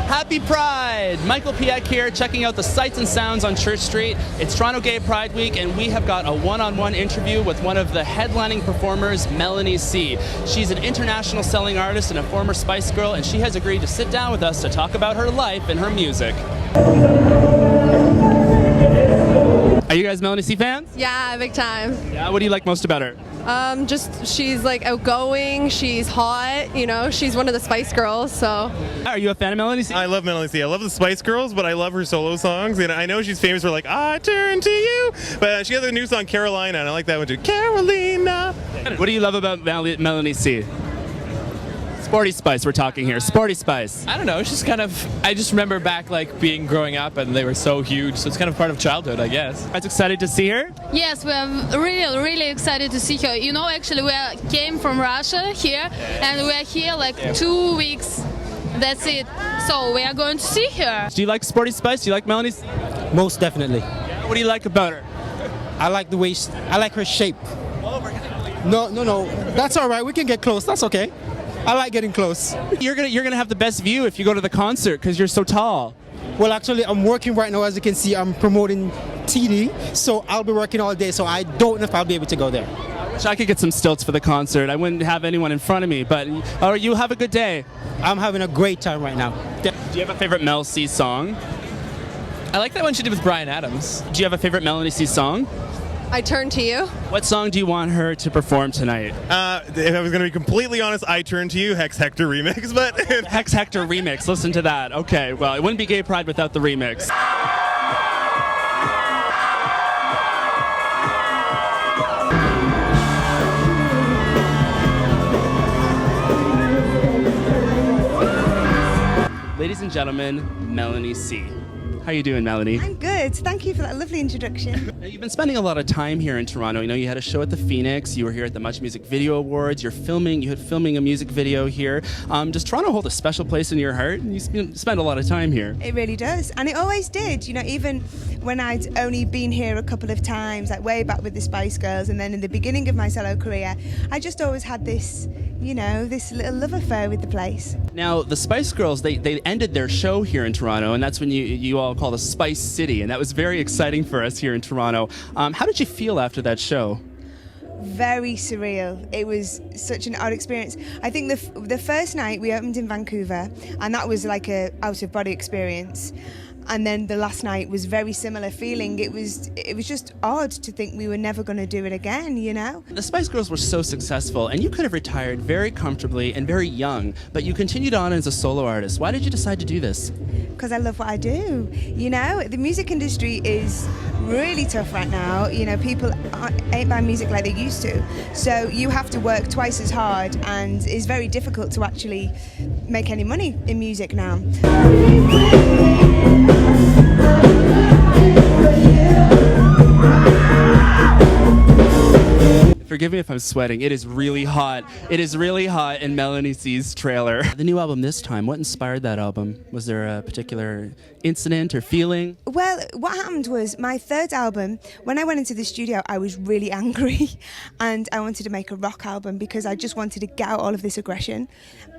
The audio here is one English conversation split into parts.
Happy Pride! Michael Piek here, checking out the sights and sounds on Church Street. It's Toronto Gay Pride Week, and we have got a one-on-one interview with one of the headlining performers, Mel C. She's an international selling artist and a former Spice Girl, and she has agreed to sit down with us to talk about her life and her music. Are you guys Mel C fans? Yeah, big time. Yeah, what do you like most about her? Just she's like outgoing, she's hot, you know, she's one of the Spice Girls, so. Are you a fan of Mel C? I love Mel C. I love the Spice Girls, but I love her solo songs. And I know she's famous for like, I Turn to You, but she has a new song, Carolina, and I like that one too. Carolina. What do you love about Mel C? Sporty Spice, we're talking here. Sporty Spice. I don't know, it's just kind of, I just remember back like being growing up and they were so huge, so it's kind of part of childhood, I guess. Guys excited to see her? Yes, we are really excited to see her. You know, actually we came from Russia here and we are here like 2 weeks. That's it. So we are going to see her. Do you like Sporty Spice? Do you like Mel C? Most definitely. What do you like about her? I like the way I like her shape. No. That's all right. We can get close. That's okay. I like getting close. You're gonna have the best view if you go to the concert because you're so tall. Well, actually, I'm working right now. As you can see, I'm promoting TD, so I'll be working all day. So I don't know if I'll be able to go there. I wish I could get some stilts for the concert. I wouldn't have anyone in front of me, but you have a good day. I'm having a great time right now. Do you have a favorite Mel C song? I like that one she did with Bryan Adams. Do you have a favorite Mel C song? I Turn to You. What song do you want her to perform tonight? If I was going to be completely honest, I Turn to You, Hex Hector remix, but... Hex Hector remix, listen to that. Okay, well, it wouldn't be Gay Pride without the remix. Ladies and gentlemen, Mel C. How you doing, Melanie? I'm good. Thank you for that lovely introduction. Now, you've been spending a lot of time here in Toronto. You know, you had a show at the Phoenix. You were here at the Much Music Video Awards. You had filming a music video here. Does Toronto hold a special place in your heart? You spend a lot of time here. It really does. And it always did. You know, even when I'd only been here a couple of times, like way back with the Spice Girls, and then in the beginning of my solo career, I just always had this, you know, this little love affair with the place. Now, the Spice Girls, they ended their show here in Toronto, and that's when you all called the Spice City, and that was very exciting for us here in Toronto. How did you feel after that show? Very surreal. It was such an odd experience. I think the first night we opened in Vancouver, and that was like a out-of-body experience. And then the last night was very similar feeling. It was just odd to think we were never going to do it again, you know? The Spice Girls were so successful, and you could have retired very comfortably and very young, but you continued on as a solo artist. Why did you decide to do this? Because I love what I do. You know, the music industry is really tough right now. You know, people ain't buying music like they used to. So you have to work twice as hard, and it's very difficult to actually make any money in music now. Forgive me if I'm sweating. It is really hot. It is really hot in Mel C's trailer. The new album this time, what inspired that album? Was there a particular incident or feeling? Well, what happened was my third album, when I went into the studio, I was really angry and I wanted to make a rock album because I just wanted to get out all of this aggression.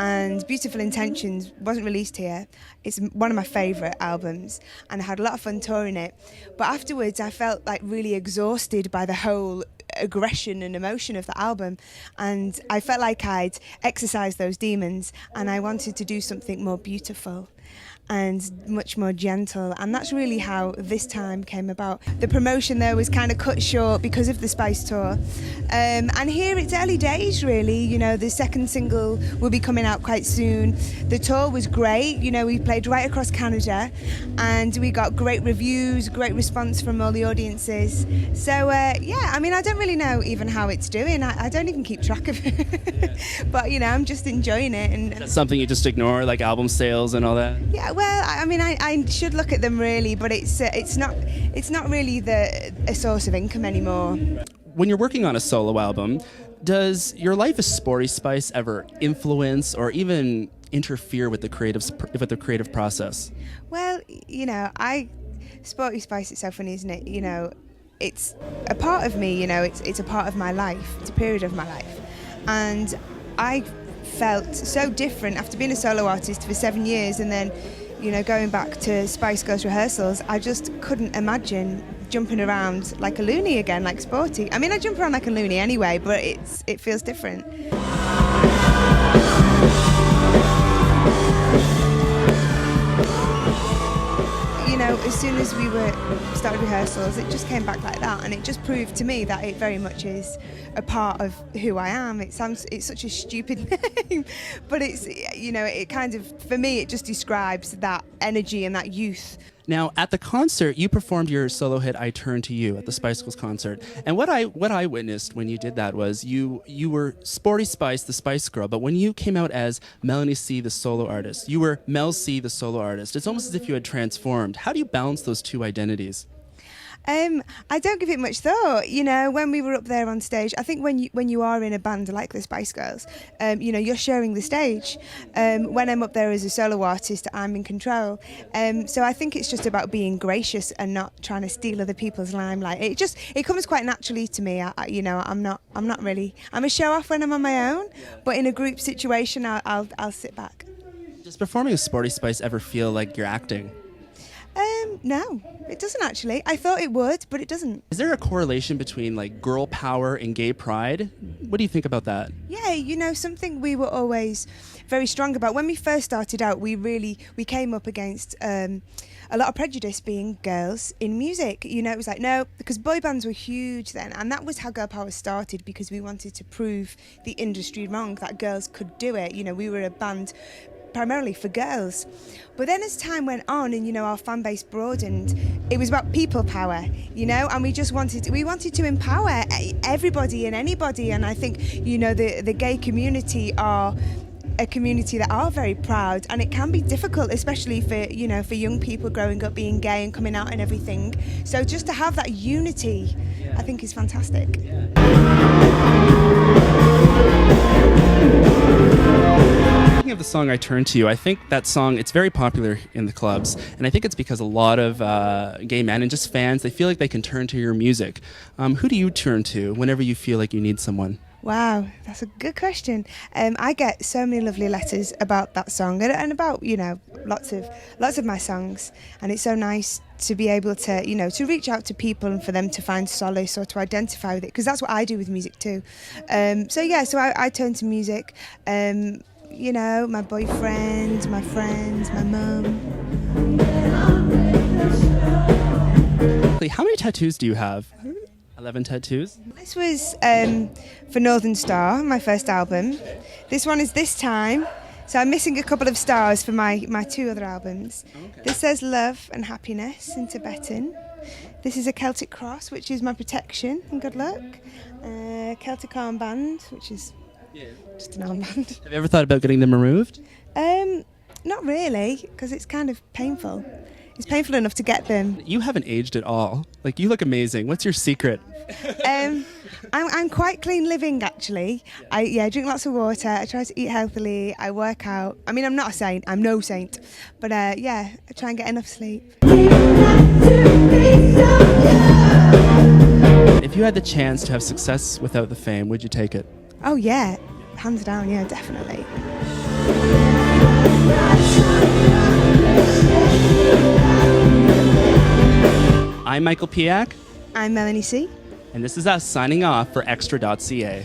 And Beautiful Intentions wasn't released here. It's one of my favourite albums and I had a lot of fun touring it. But afterwards, I felt like really exhausted by the whole aggression and emotion of the album, and I felt like I'd exercised those demons and I wanted to do something more beautiful and much more gentle, and that's really how this time came about. The promotion there was kind of cut short because of the Spice tour, and here it's early days really. You know, the second single will be coming out quite soon. The tour was great. You know, we played right across Canada and we got great reviews, great response from all the audiences. So yeah, I mean, I don't really know even how it's doing. I don't even keep track of it. But you know, I'm just enjoying it. And that's something you just ignore, like album sales and all that? Yeah, well, I mean, I should look at them really, but it's not really a source of income anymore. When you're working on a solo album, does your life as Sporty Spice ever influence or even interfere with the creative process? Well, you know, Sporty Spice, it's so funny, isn't it? You know, it's a part of me. You know, it's a part of my life. It's a period of my life, and I felt so different after being a solo artist for 7 years and then, you know, going back to Spice Girls rehearsals. I just couldn't imagine jumping around like a loony again, like Sporty. I mean, I jump around like a loony anyway, but it feels different. You know, as soon as we started rehearsals, it just came back like that, and it just proved to me that it very much is a part of who I am. It's such a stupid name, but it's, you know, it kind of, for me, it just describes that energy and that youth. Now, at the concert, you performed your solo hit "I Turn to You" at the Spice Girls concert, and what I witnessed when you did that was you were Sporty Spice, the Spice Girl, but when you came out as Melanie C, the solo artist, you were Mel C, the solo artist. It's almost as if you had transformed. How do you balance those two identities? I don't give it much thought. You know, when we were up there on stage, I think when you are in a band like the Spice Girls, you know, you're sharing the stage. When I'm up there as a solo artist, I'm in control. So I think it's just about being gracious and not trying to steal other people's limelight. It comes quite naturally to me. You know, I'm not really. I'm a show off when I'm on my own, but in a group situation, I'll sit back. Does performing with Sporty Spice ever feel like you're acting? No, it doesn't actually. I thought it would, but it doesn't. Is there a correlation between like girl power and gay pride? What do you think about that? Yeah, you know, something we were always very strong about. When we first started out, we came up against a lot of prejudice being girls in music. You know, it was like, no, because boy bands were huge then, and that was how girl power started, because we wanted to prove the industry wrong, that girls could do it. You know, we were a band primarily for girls. But then as time went on and, you know, our fan base broadened, it was about people power, you know, and we wanted to empower everybody and anybody. And I think, you know, the gay community are a community that are very proud, and it can be difficult, especially for, you know, for young people growing up being gay and coming out and everything. So just to have that unity, I think is fantastic. Speaking of the song "I Turn to You," I think that song, it's very popular in the clubs, and I think it's because a lot of gay men and just fans, they feel like they can turn to your music. Who do you turn to whenever you feel like you need someone? Wow, that's a good question. I get so many lovely letters about that song and about, you know, lots of my songs, and it's so nice to be able to, you know, to reach out to people and for them to find solace or to identify with it, because that's what I do with music too. So I turn to music. You know, my boyfriend, my friends, my mum. How many tattoos do you have? 11 tattoos? This was for Northern Star, my first album. This one is This Time. So I'm missing a couple of stars for my two other albums. Okay. This says love and happiness in Tibetan. This is a Celtic cross, which is my protection and good luck. Celtic armband, which is just an armband. Have you ever thought about getting them removed? Not really, because it's kind of painful. It's painful enough to get them. You haven't aged at all. Like, you look amazing. What's your secret? I'm quite clean living, actually. I drink lots of water. I try to eat healthily. I work out. I mean, I'm not a saint. I'm no saint. But I try and get enough sleep. If you had the chance to have success without the fame, would you take it? Oh yeah, hands down, yeah, definitely. I'm Michael Piak. I'm Melanie C. And this is us signing off for xtra.ca.